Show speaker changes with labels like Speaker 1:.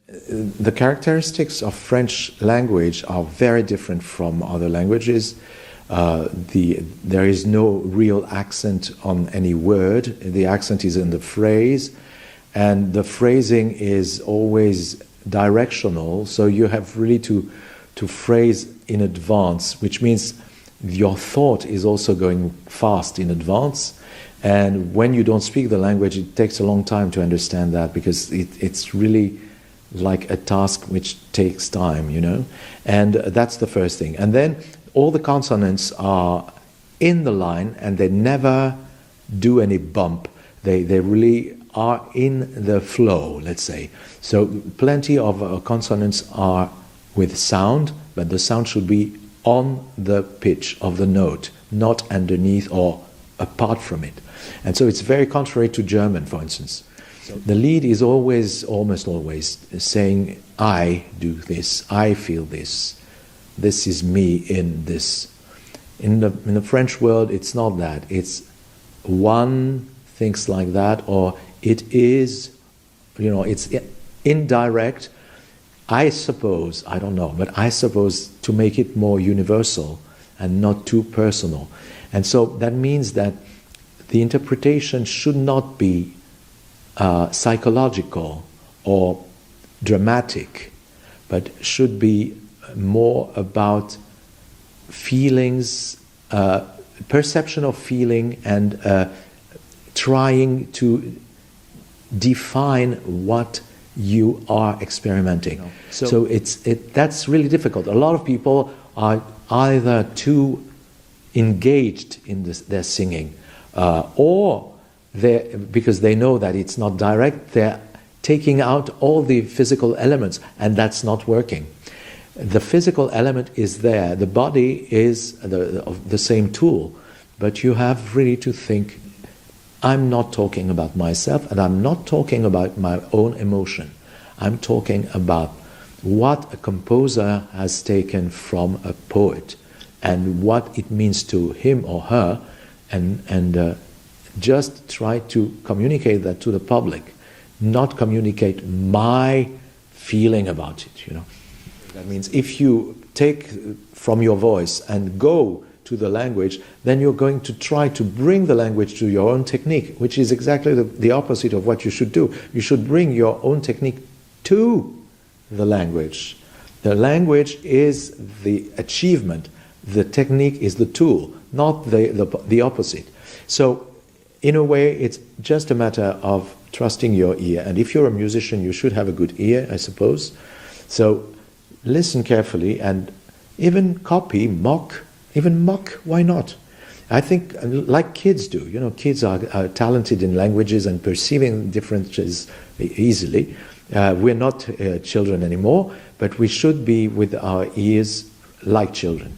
Speaker 1: The characteristics of French language are very different from other languages. There is no real accent on any word. The accent is in the phrase, and the phrasing is always directional, so you have really to phrase in advance, which means your thought is also going fast in advance. And when you don't speak the language, it takes a long time to understand that, because it's really like a task which takes time, you know. And that's the first thing. And then all the consonants are in the line, and they never do any bump. They really are in the flow, let's say. So plenty of consonants are with sound, but the sound should be on the pitch of the note, not underneath or apart from it. And so it's very contrary to German, for instance. The lead is always, almost always, saying, I do this, I feel this, this is me in this. In the French world, it's not that. It's one thinks like that, or it is, you know, it's indirect. I suppose, I don't know, but I suppose to make it more universal and not too personal. And so that means that the interpretation should not be psychological or dramatic, but should be more about feelings, perception of feeling, and trying to define what you are experimenting. So that's really difficult. A lot of people are either too engaged in their singing, or because they know that it's not direct, they're taking out all the physical elements, and that's not working. The physical element is there, the body is the same tool, but you have really to think, I'm not talking about myself, and I'm not talking about my own emotion. I'm talking about what a composer has taken from a poet and what it means to him or her, and just try to communicate that to the public, not communicate my feeling about it, you know. That means if you take from your voice and go to the language, then you're going to try to bring the language to your own technique, which is exactly the opposite of what you should do. You should bring your own technique to the language. The language is the achievement. The technique is the tool, not the opposite. So, in a way, it's just a matter of trusting your ear. And if you're a musician, you should have a good ear, I suppose. So, listen carefully and even copy, mock, why not? I think, like kids do, you know, kids are talented in languages and perceiving differences easily. We're not children anymore, but we should be with our ears like children.